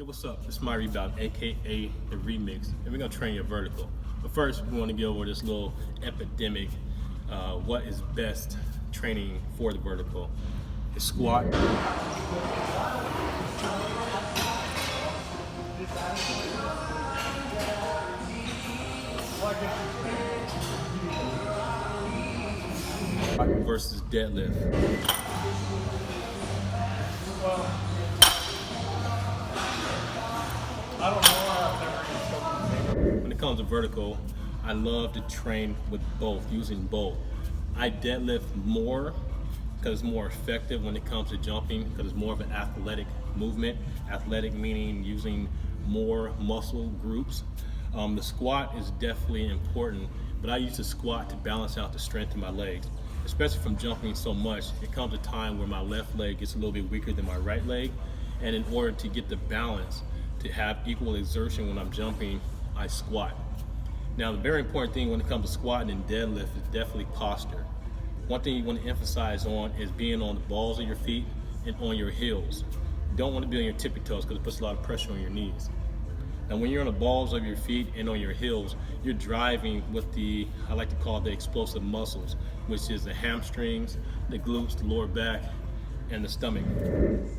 Yo, what's up? It's Myree, aka the Reemix, and we're gonna train your vertical. But first, we want to go over this little epidemic. What is best training for the vertical? Is squat. Versus deadlift. When it comes to vertical, I love to train with both, using both. I deadlift more because it's more effective when it comes to jumping, because it's more of an athletic movement. Athletic meaning using more muscle groups. The squat is definitely important, but I use the squat to balance out the strength in my legs. Especially from jumping so much, it comes a time where my left leg gets a little bit weaker than my right leg, and in order to get the balance, to have equal exertion when I'm jumping, I squat. Now, the very important thing when it comes to squatting and deadlift is definitely posture. One thing you want to emphasize on is being on the balls of your feet and on your heels. You don't want to be on your tippy toes because it puts a lot of pressure on your knees. And when you're on the balls of your feet and on your heels, you're driving with the, I like to call it the explosive muscles, which is the hamstrings, the glutes, the lower back, and the stomach.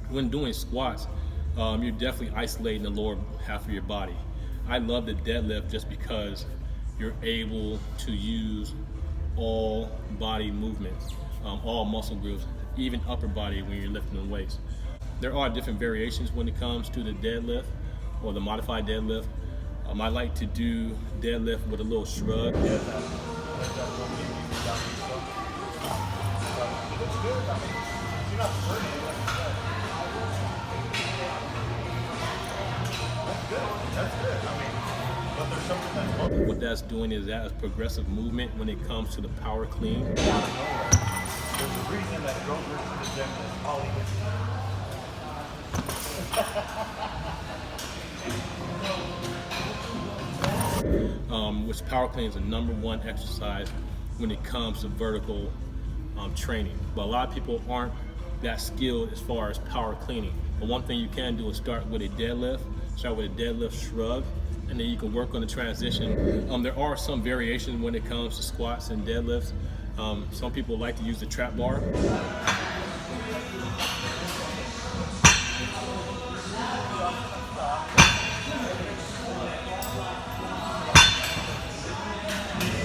When doing squats, you're definitely isolating the lower half of your body. I love the deadlift just because you're able to use all body movements, all muscle groups, even upper body when you're lifting the weights. There are different variations when it comes to the deadlift or the modified deadlift. I like to do deadlift with a little shrug. What that's doing is that is progressive movement when it comes to the power clean. There's a reason that Grover to the gym is Hollywood. Which power clean is the #1 exercise when it comes to vertical training. But a lot of people aren't that skilled as far as power cleaning. But one thing you can do is start with a deadlift, shrug, and then you can work on the transition. There are some variations when it comes to squats and deadlifts. Some people like to use the trap bar.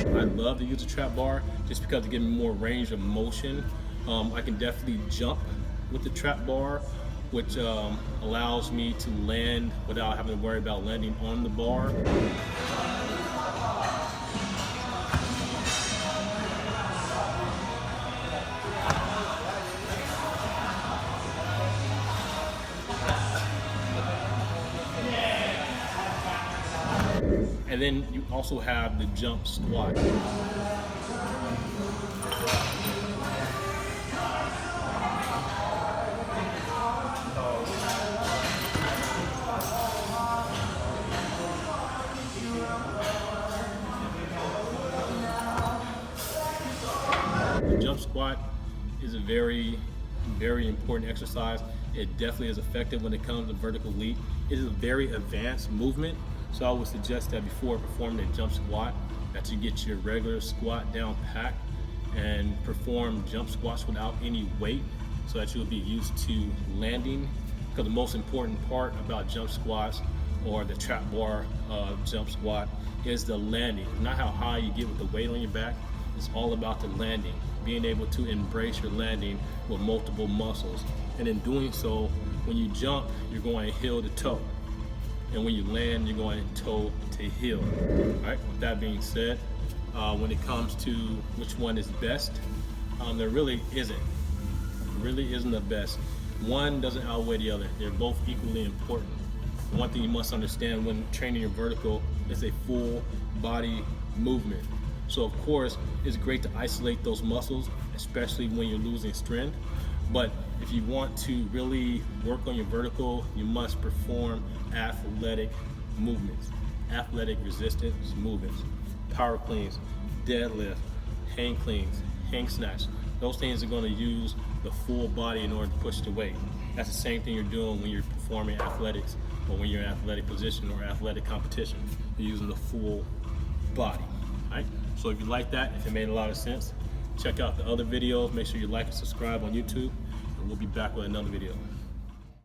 I love to use the trap bar just because it gives me more range of motion. I can definitely jump with the trap bar, which allows me to land without having to worry about landing on the bar. And then you also have the jump squat. The jump squat is a very, very important exercise. It definitely is effective when it comes to vertical leap. It is a very advanced movement. So I would suggest that before performing a jump squat, that you get your regular squat down pat and perform jump squats without any weight so that you'll be used to landing. Because the most important part about jump squats or the trap bar jump squat is the landing. Not how high you get with the weight on your back. It's all about the landing, being able to embrace your landing with multiple muscles. And in doing so, when you jump, you're going heel to toe. And when you land, you're going toe to heel. All right, with that being said, when it comes to which one is best, there really isn't. There really isn't the best. One doesn't outweigh the other. They're both equally important. One thing you must understand when training your vertical is a full body movement. So of course, it's great to isolate those muscles, especially when you're losing strength. But if you want to really work on your vertical, you must perform athletic movements, athletic resistance movements, power cleans, deadlift, hang cleans, hang snatch. Those things are going to use the full body in order to push the weight. That's the same thing you're doing when you're performing athletics or when you're in athletic position or athletic competition. You're using the full body, right? So if you like that, if it made a lot of sense, check out the other videos. Make sure you like and subscribe on YouTube, and we'll be back with another video.